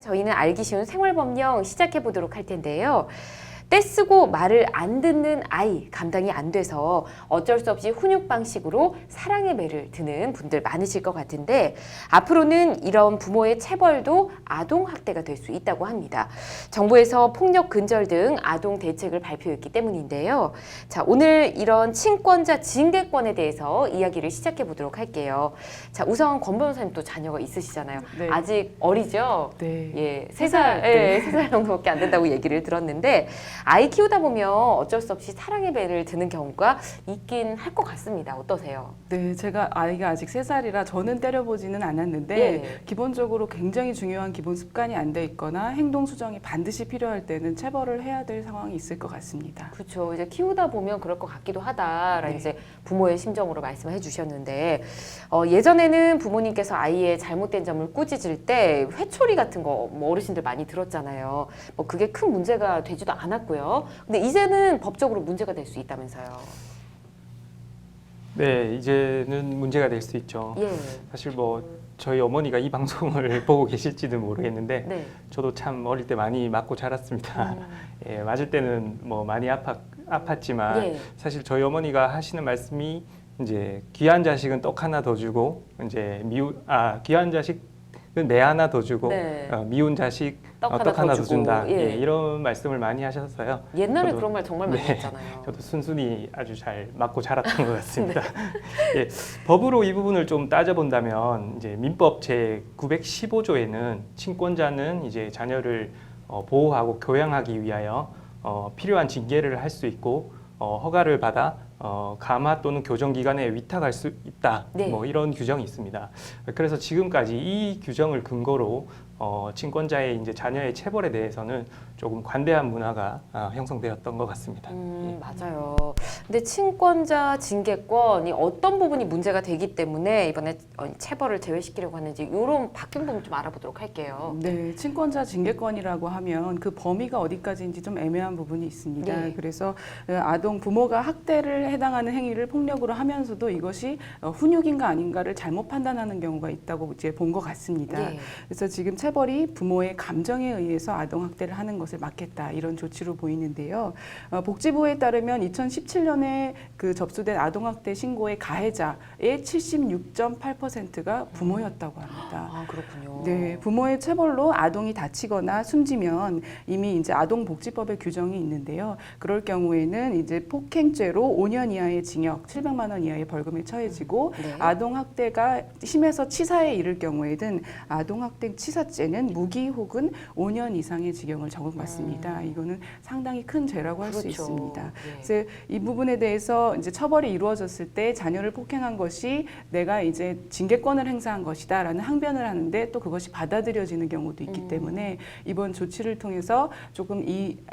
저희는 알기 쉬운 생활법령 시작해 보도록 할 텐데요. 떼쓰고 말을 안 듣는 아이 감당이 안 돼서 어쩔 수 없이 훈육 방식으로 사랑의 매를 드는 분들 많으실 것 같은데 앞으로는 이런 부모의 체벌도 아동학대가 될 수 있다고 합니다. 정부에서 폭력 근절 등 아동 대책을 발표했기 때문인데요. 자, 오늘 이런 친권자 징계권에 대해서 이야기를 시작해 보도록 할게요. 자, 우선 권 변호사님 또 자녀가 있으시잖아요. 네. 아직 어리죠? 네. 예, 3살. 예, 3살 정도밖에 안 된다고 얘기를 들었는데 아이 키우다 보면 어쩔 수 없이 사랑의 배를 드는 경우가 있긴 할 것 같습니다. 어떠세요? 네, 제가 아이가 아직 3살이라 저는 때려보지는 않았는데 예. 기본적으로 굉장히 중요한 기본 습관이 안 돼 있거나 행동 수정이 반드시 필요할 때는 체벌을 해야 될 상황이 있을 것 같습니다. 그렇죠. 이제 키우다 보면 그럴 것 같기도 하다라는 네. 이제 부모의 심정으로 말씀해 주셨는데 예전에는 부모님께서 아이의 잘못된 점을 꾸짖을 때 회초리 같은 거 뭐 어르신들 많이 들었잖아요. 뭐 그게 큰 문제가 되지도 않았고요. 근데 이제는 법적으로 문제가 될 수 있다면서요. 네, 이제는 문제가 될 수 있죠. 예. 사실 뭐 저희 어머니가 이 방송을 보고 계실지는 모르겠는데 네. 저도 참 어릴 때 많이 맞고 자랐습니다. 예, 맞을 때는 뭐 많이 아팠지만 예. 사실 저희 어머니가 하시는 말씀이 이제 귀한 자식은 떡 하나 더 주고 이제 귀한 자식은 매 하나 더 주고 네. 미운 자식 떡 하나 떡 하나 더 더 주고, 준다. 예. 예, 이런 말씀을 많이 하셨어요. 옛날에 저도- 그런 말 정말 많이 네. 했잖아요. 저도 순순히 아주 잘 맞고 자랐던 것 같습니다. 예, 법으로 이 부분을 좀 따져본다면 이제 민법 제 915조에는 친권자는 이제 자녀를 보호하고 교양하기 위하여 필요한 징계를 할 수 있고 허가를 받아 감화 또는 교정기관에 위탁할 수 있다. 네. 뭐 이런 규정이 있습니다. 그래서 지금까지 이 규정을 근거로 친권자의 이제 자녀의 체벌에 대해서는 조금 관대한 문화가 형성되었던 것 같습니다. 맞아요. 근데 친권자 징계권이 어떤 부분이 문제가 되기 때문에 이번에 체벌을 제외시키려고 하는지 이런 바뀐 부분 좀 알아보도록 할게요. 네, 친권자 징계권이라고 하면 그 범위가 어디까지인지 좀 애매한 부분이 있습니다. 네. 그래서 아동 부모가 학대를 해당하는 행위를 폭력으로 하면서도 이것이 훈육인가 아닌가를 잘못 판단하는 경우가 있다고 이제 본 것 같습니다. 예. 그래서 지금 체벌이 부모의 감정에 의해서 아동 학대를 하는 것을 막겠다 이런 조치로 보이는데요. 복지부에 따르면 2017년에 그 접수된 아동 학대 신고의 가해자의 76.8%가 부모였다고 합니다. 아, 그렇군요. 네, 부모의 체벌로 아동이 다치거나 숨지면 이미 이제 아동복지법의 규정이 있는데요. 그럴 경우에는 이제 폭행죄로 5년 이하의 징역, 700만 원 이하의 벌금에 처해지고 네. 아동학대가 심해서 치사에 이를 경우에는 아동학대 치사죄는 무기 혹은 5년 이상의 징역을 적용받습니다. 이거는 상당히 큰 죄라고 할 수 그렇죠. 있습니다. 예. 그래서 이 부분에 대해서 이제 처벌이 이루어졌을 때 자녀를 폭행한 것이 내가 이제 징계권을 행사한 것이다라는 항변을 하는데 또 그것이 받아들여지는 경우도 있기 때문에 이번 조치를 통해서 조금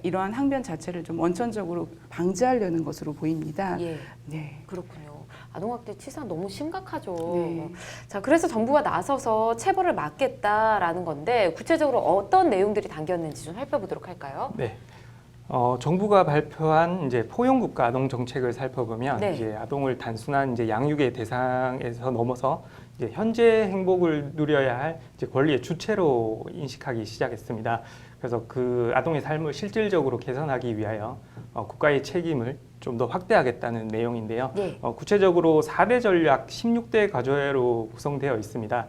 이러한 항변 자체를 좀 원천적으로 방지하려는 것으로 보입니다. 예. 네. 그렇군요. 아동학대 치사 너무 심각하죠. 네. 자, 그래서 정부가 나서서 체벌을 막겠다라는 건데 구체적으로 어떤 내용들이 담겼는지 좀 살펴보도록 할까요? 네. 정부가 발표한 이제 포용국가 아동 정책을 살펴보면 네. 이제 아동을 단순한 이제 양육의 대상에서 넘어서 이제 현재 행복을 누려야 할 이제 권리의 주체로 인식하기 시작했습니다. 그래서 그 아동의 삶을 실질적으로 개선하기 위하여 국가의 책임을 좀 더 확대하겠다는 내용인데요. 네. 구체적으로 4대 전략 16대 과제로 구성되어 있습니다.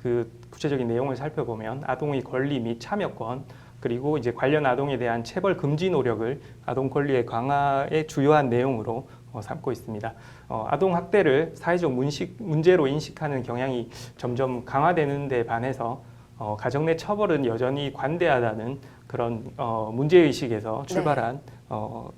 그 구체적인 내용을 살펴보면 아동의 권리 및 참여권, 그리고 이제 관련 아동에 대한 체벌 금지 노력을 아동 권리의 강화의 주요한 내용으로 삼고 있습니다. 아동 학대를 사회적 문제로 인식하는 경향이 점점 강화되는 데 반해서 가정 내 처벌은 여전히 관대하다는 그런 문제의식에서 출발한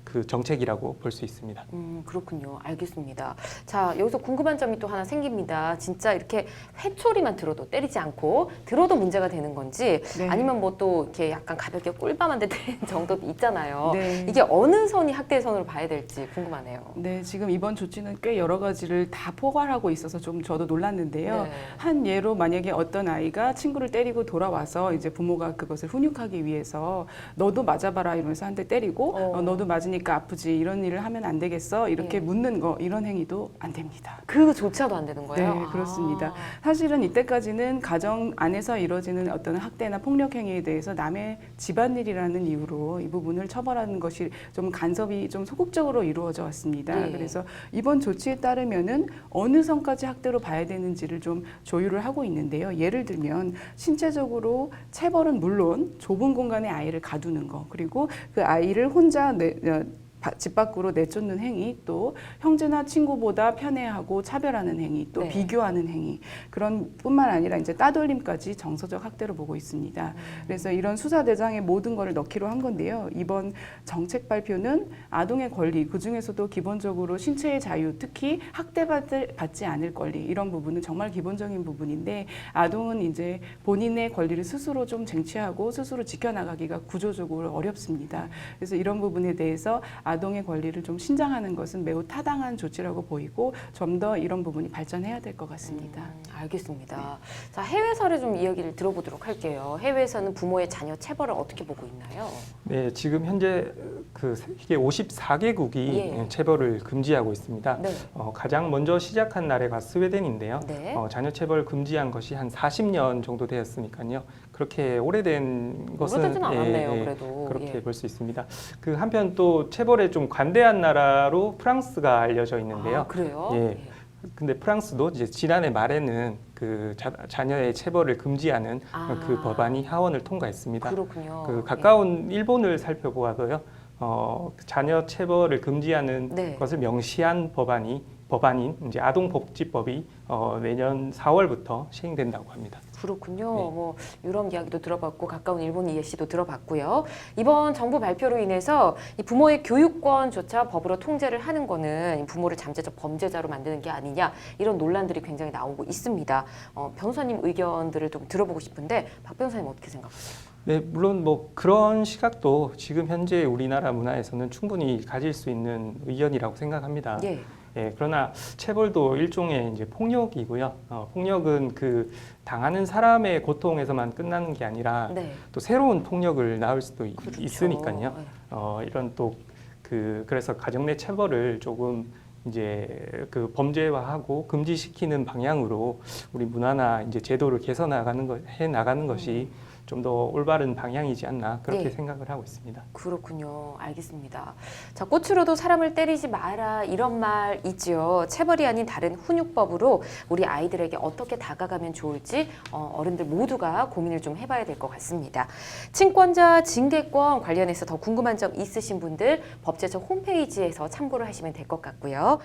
그 정책이라고 볼 수 있습니다. 그렇군요. 알겠습니다. 자, 여기서 궁금한 점이 또 하나 생깁니다. 진짜 이렇게 회초리만 들어도 때리지 않고 들어도 문제가 되는 건지 네. 아니면 뭐 또 이렇게 약간 가볍게 꿀밤한테 때리는 정도도 있잖아요. 네. 이게 어느 선이 학대의 선으로 봐야 될지 궁금하네요. 네, 지금 이번 조치는 꽤 여러 가지를 다 포괄하고 있어서 좀 저도 놀랐는데요. 네. 한 예로 만약에 어떤 아이가 친구를 때리고 돌아와서 이제 부모가 그것을 훈육하기 위해서 너도 맞아봐라 이러면서 한 대 때리고 너도 맞으니까 아프지 이런 일을 하면 안 되겠어 이렇게 예. 묻는 거 이런 행위도 안 됩니다. 그조차도 안 되는 거예요? 네, 그렇습니다. 아. 사실은 이때까지는 가정 안에서 이루어지는 어떤 학대나 폭력 행위에 대해서 남의 집안일이라는 이유로 이 부분을 처벌하는 것이 좀 간섭이 좀 소극적으로 이루어져 왔습니다. 예. 그래서 이번 조치에 따르면은 어느 선까지 학대로 봐야 되는지를 좀 조율을 하고 있는데요. 예를 들면 신체적으로 체벌은 물론 좁은 공간에 아이를 가두는 거, 그리고 그 아이를 혼자 집 밖으로 내쫓는 행위, 또 형제나 친구보다 편애하고 차별하는 행위, 또 네. 비교하는 행위, 그런 뿐만 아니라 이제 따돌림까지 정서적 학대로 보고 있습니다. 그래서 이런 수사 대상에 모든 것을 넣기로 한 건데요. 이번 정책 발표는 아동의 권리, 그 중에서도 기본적으로 신체의 자유, 특히 학대받지 않을 권리, 이런 부분은 정말 기본적인 부분인데, 아동은 이제 본인의 권리를 스스로 좀 쟁취하고 스스로 지켜나가기가 구조적으로 어렵습니다. 그래서 이런 부분에 대해서 아동의 권리를 좀 신장하는 것은 매우 타당한 조치라고 보이고, 좀 더 이런 부분이 발전해야 될 것 같습니다. 알겠습니다. 자, 해외 사례 좀 이야기를 들어보도록 할게요. 해외에서는 부모의 자녀 체벌을 어떻게 보고 있나요? 네, 지금 현재 그 세계 54개국이 예. 체벌을 금지하고 있습니다. 네. 가장 먼저 시작한 나라가 스웨덴인데요. 네. 자녀 체벌 금지한 것이 한 40년 정도 되었으니까요. 그렇게 오래된 것은 오래되진 않았네요, 그래도. 그렇게 예. 볼 수 있습니다. 그 한편 또 체벌에 좀 관대한 나라로 프랑스가 알려져 있는데요. 아, 그래요? 예. 근데 프랑스도 이제 지난해 말에는 그 자녀의 체벌을 금지하는 그 법안이 하원을 통과했습니다. 그렇군요. 그 가까운 일본을 살펴보아도요, 그 자녀 체벌을 금지하는 네. 것을 명시한 법안인 이제 아동복지법이 내년 4월부터 시행된다고 합니다. 그렇군요. 네. 뭐 유럽 이야기도 들어봤고 가까운 일본 예시도 들어봤고요. 이번 정부 발표로 인해서 이 부모의 교육권조차 법으로 통제를 하는 거는 부모를 잠재적 범죄자로 만드는 게 아니냐, 이런 논란들이 굉장히 나오고 있습니다. 변호사님 의견들을 좀 들어보고 싶은데 박 변호사님 어떻게 생각하세요? 네, 물론 뭐 그런 시각도 지금 현재 우리나라 문화에서는 충분히 가질 수 있는 의견이라고 생각합니다. 예. 예, 그러나 체벌도 일종의 이제 폭력이고요. 폭력은 그 당하는 사람의 고통에서만 끝나는 게 아니라 네. 또 새로운 폭력을 낳을 수도 그렇죠. 있으니까요. 네. 이런 또 그래서 가정 내 체벌을 조금 이제 그 범죄화하고 금지시키는 방향으로 우리 문화나 이제 제도를 해 나가는 것이 좀 더 올바른 방향이지 않나 그렇게 네. 생각을 하고 있습니다. 그렇군요. 알겠습니다. 자, 꽃으로도 사람을 때리지 마라, 이런 말 있지요. 체벌이 아닌 다른 훈육법으로 우리 아이들에게 어떻게 다가가면 좋을지 어른들 모두가 고민을 좀 해봐야 될 것 같습니다. 친권자 징계권 관련해서 더 궁금한 점 있으신 분들 법제처 홈페이지에서 참고를 하시면 될 것 같고요.